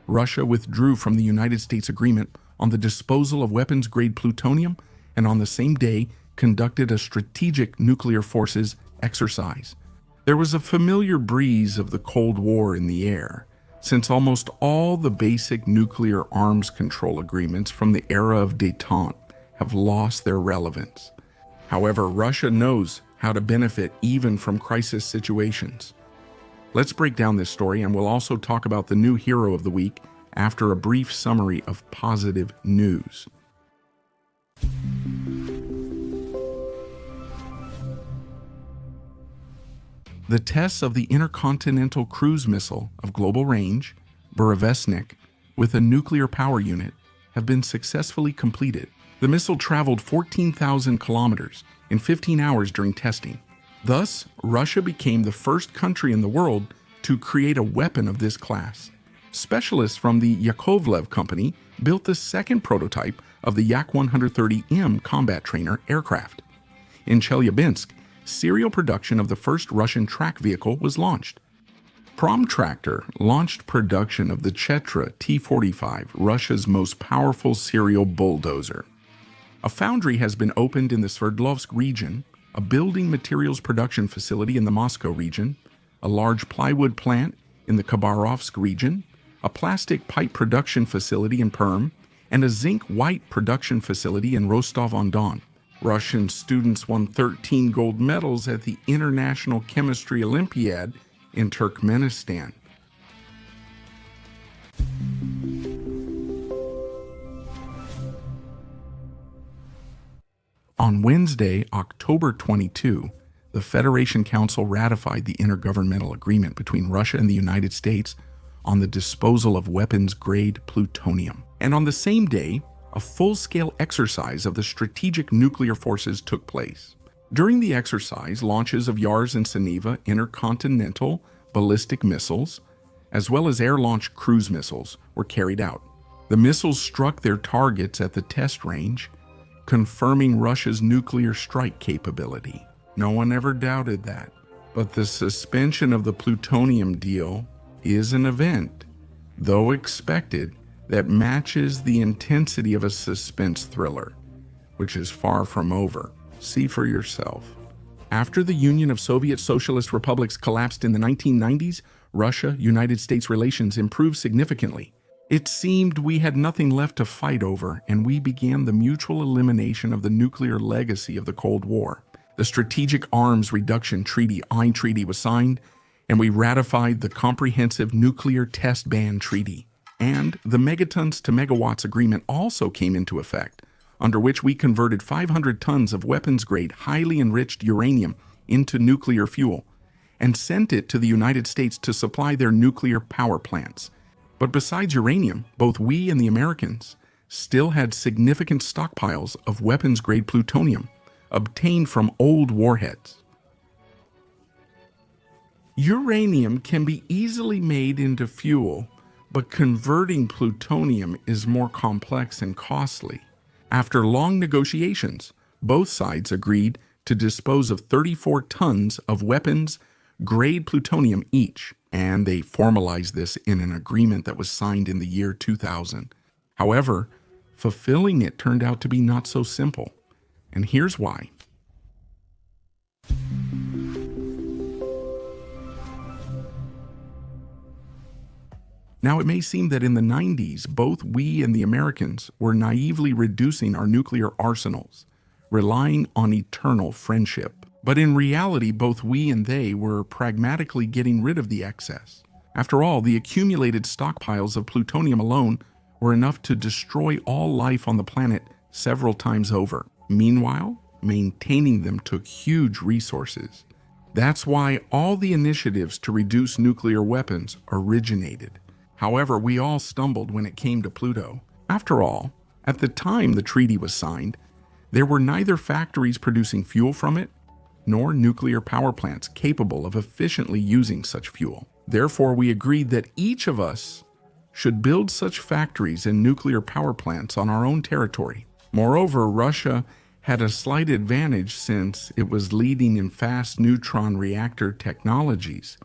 Russia withdrew from the United States agreement on the disposal of weapons-grade plutonium and on the same day conducted a strategic nuclear forces exercise. There was a familiar breeze of the Cold War in the air, since almost all the basic nuclear arms control agreements from the era of détente have lost their relevance. However, Russia knows how to benefit even from crisis situations. Let's break down this story, and we'll also talk about the new hero of the week after a brief summary of positive news. The tests of the intercontinental cruise missile of global range, Burevestnik, with a nuclear power unit, have been successfully completed. The missile traveled 14,000 kilometers in 15 hours during testing. Thus, Russia became the first country in the world to create a weapon of this class. Specialists from the Yakovlev company built the second prototype of the Yak-130M combat trainer aircraft. In Chelyabinsk, serial production of the first Russian track vehicle was launched. Promtractor launched production of the Chetra T-45, Russia's most powerful serial bulldozer. A foundry has been opened in the Sverdlovsk region, a building materials production facility in the Moscow region, a large plywood plant in the Khabarovsk region, a plastic pipe production facility in Perm, and a zinc-white production facility in Rostov-on-Don. Russian students won 13 gold medals at the International Chemistry Olympiad in Turkmenistan. On Wednesday, October 22, the Federation Council ratified the intergovernmental agreement between Russia and the United States on the disposal of weapons-grade plutonium. And on the same day, a full-scale exercise of the strategic nuclear forces took place. During the exercise, launches of Yars and Saniva intercontinental ballistic missiles, as well as air-launched cruise missiles, were carried out. The missiles struck their targets at the test range, confirming Russia's nuclear strike capability. No one ever doubted that. But the suspension of the plutonium deal is an event, though expected, that matches the intensity of a suspense thriller, which is far from over. See for yourself. After the Union of Soviet Socialist Republics collapsed in the 1990s, Russia-United States relations improved significantly. It seemed we had nothing left to fight over, and we began the mutual elimination of the nuclear legacy of the Cold War. The Strategic Arms Reduction Treaty, Treaty, was signed, and we ratified the Comprehensive Nuclear Test Ban Treaty. And the Megatons to Megawatts Agreement also came into effect, under which we converted 500 tons of weapons-grade, highly enriched uranium into nuclear fuel and sent it to the United States to supply their nuclear power plants. But besides uranium, both we and the Americans still had significant stockpiles of weapons-grade plutonium obtained from old warheads. Uranium can be easily made into fuel, but converting plutonium is more complex and costly. After long negotiations, both sides agreed to dispose of 34 tons of weapons-grade plutonium each, and they formalized this in an agreement that was signed in the year 2000. However, fulfilling it turned out to be not so simple, and here's why. Now, it may seem that in the 90s, both we and the Americans were naively reducing our nuclear arsenals, relying on eternal friendship. But in reality, both we and they were pragmatically getting rid of the excess. After all, the accumulated stockpiles of plutonium alone were enough to destroy all life on the planet several times over. Meanwhile, maintaining them took huge resources. That's why all the initiatives to reduce nuclear weapons originated. However, we all stumbled when it came to Pluto. After all, at the time the treaty was signed, there were neither factories producing fuel from it, nor nuclear power plants capable of efficiently using such fuel. Therefore, we agreed that each of us should build such factories and nuclear power plants on our own territory. Moreover, Russia had a slight advantage since it was leading in fast neutron reactor technologies,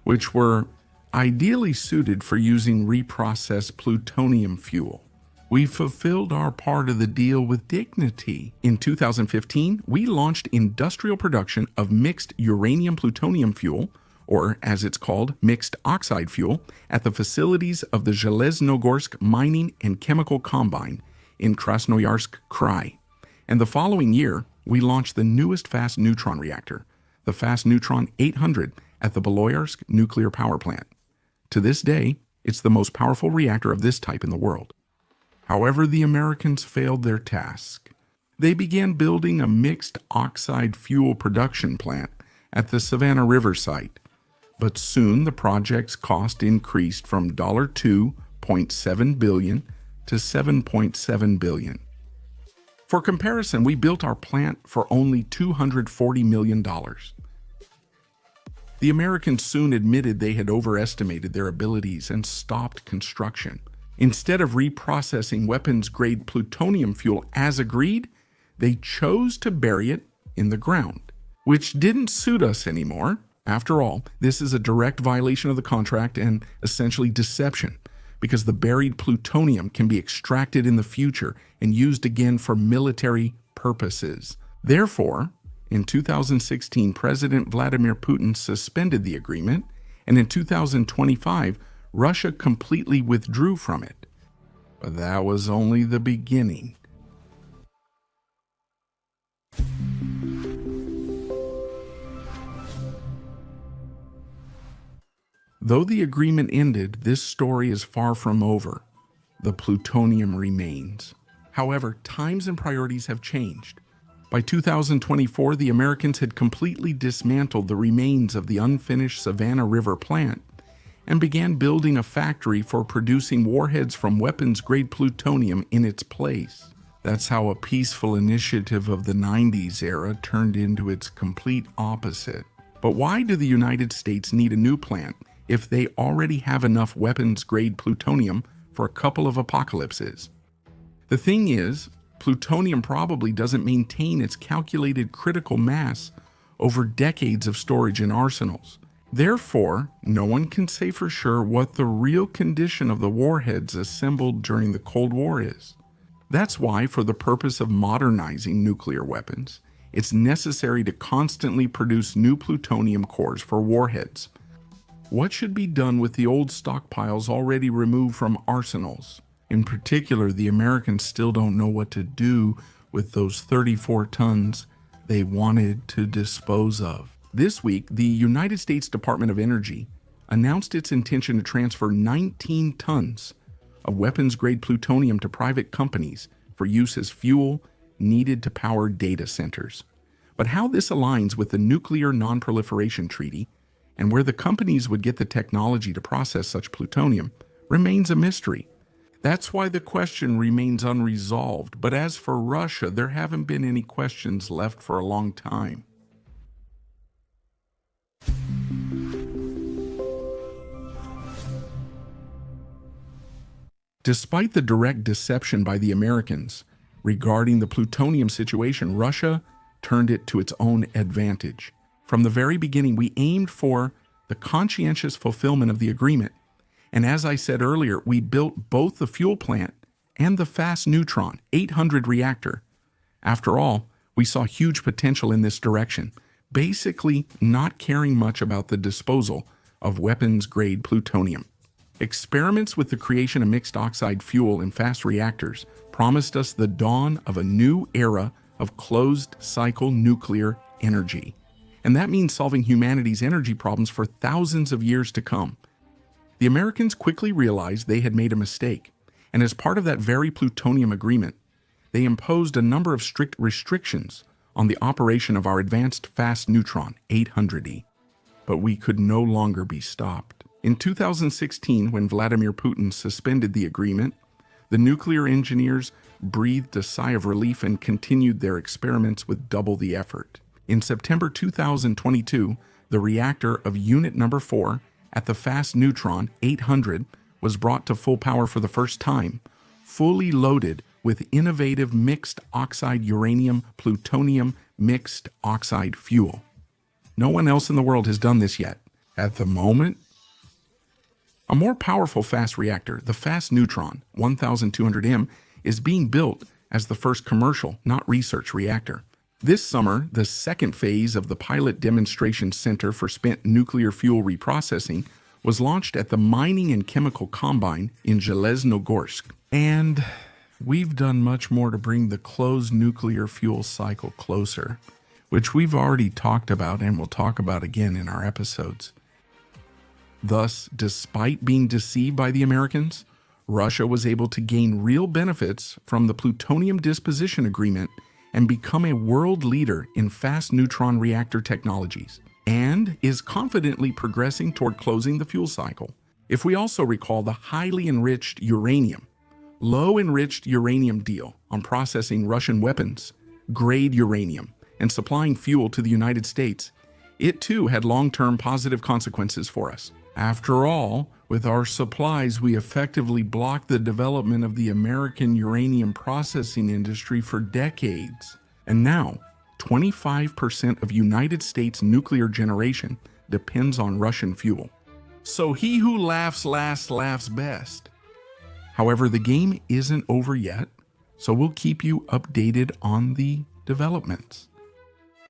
which were ideally suited for using reprocessed plutonium fuel. We fulfilled our part of the deal with dignity. In 2015, we launched industrial production of mixed uranium-plutonium fuel, or as it's called, mixed oxide fuel, at the facilities of the Zheleznogorsk Mining and Chemical Combine in Krasnoyarsk Krai. And the following year, we launched the newest fast neutron reactor, the Fast Neutron 800, at the Beloyarsk nuclear power plant. To this day, it's the most powerful reactor of this type in the world. However, the Americans failed their task. They began building a mixed oxide fuel production plant at the Savannah River site, but soon the project's cost increased from $2.7 billion to $7.7 billion. For comparison, we built our plant for only $240 million. The Americans soon admitted they had overestimated their abilities and stopped construction. Instead of reprocessing weapons-grade plutonium fuel as agreed, they chose to bury it in the ground, which didn't suit us anymore. After all, this is a direct violation of the contract and essentially deception, because the buried plutonium can be extracted in the future and used again for military purposes. Therefore, in 2016, President Vladimir Putin suspended the agreement, and in 2025, Russia completely withdrew from it. But that was only the beginning. Though the agreement ended, this story is far from over. The plutonium remains. However, times and priorities have changed. By 2024, the Americans had completely dismantled the remains of the unfinished Savannah River plant and began building a factory for producing warheads from weapons-grade plutonium in its place. That's how a peaceful initiative of the 90s era turned into its complete opposite. But why do the United States need a new plant if they already have enough weapons-grade plutonium for a couple of apocalypses? The thing is, plutonium probably doesn't maintain its calculated critical mass over decades of storage in arsenals. Therefore, no one can say for sure what the real condition of the warheads assembled during the Cold War is. That's why, for the purpose of modernizing nuclear weapons, it's necessary to constantly produce new plutonium cores for warheads. What should be done with the old stockpiles already removed from arsenals? In particular, the Americans still don't know what to do with those 34 tons they wanted to dispose of. This week, the United States Department of Energy announced its intention to transfer 19 tons of weapons-grade plutonium to private companies for use as fuel needed to power data centers. But how this aligns with the Nuclear Non-Proliferation Treaty and where the companies would get the technology to process such plutonium remains a mystery. That's why the question remains unresolved. But as for Russia, there haven't been any questions left for a long time. Despite the direct deception by the Americans regarding the plutonium situation, Russia turned it to its own advantage. From the very beginning, we aimed for the conscientious fulfillment of the agreement. And as I said earlier, we built both the fuel plant and the Fast Neutron 800 reactor. After all, we saw huge potential in this direction, basically not caring much about the disposal of weapons-grade plutonium. Experiments with the creation of mixed oxide fuel in fast reactors promised us the dawn of a new era of closed-cycle nuclear energy. And that means solving humanity's energy problems for thousands of years to come. The Americans quickly realized they had made a mistake, and as part of that very plutonium agreement, they imposed a number of strict restrictions on the operation of our advanced fast neutron 800E. But we could no longer be stopped. In 2016, when Vladimir Putin suspended the agreement, the nuclear engineers breathed a sigh of relief and continued their experiments with double the effort. In September 2022, the reactor of Unit Number 4 at the Fast Neutron 800 was brought to full power for the first time, fully loaded with innovative mixed oxide uranium-plutonium mixed oxide fuel. No one else in the world has done this yet. At the moment, A more powerful fast reactor, the fast neutron 1200M, is being built as the first commercial, not research reactor. This summer, the second phase of the Pilot Demonstration Center for Spent Nuclear Fuel Reprocessing was launched at the Mining and Chemical Combine in Zheleznogorsk. And we've done much more to bring the closed nuclear fuel cycle closer, which we've already talked about and will talk about again in our episodes. Thus, despite being deceived by the Americans, Russia was able to gain real benefits from the plutonium disposition agreement and become a world leader in fast neutron reactor technologies, and is confidently progressing toward closing the fuel cycle. If we also recall the highly enriched uranium, low enriched uranium deal on processing Russian weapons, grade uranium, and supplying fuel to the United States, it too had long-term positive consequences for us. After all, with our supplies, we effectively blocked the development of the American uranium processing industry for decades. And now, 25% of United States nuclear generation depends on Russian fuel. So he who laughs last laughs best. However, the game isn't over yet, so we'll keep you updated on the developments.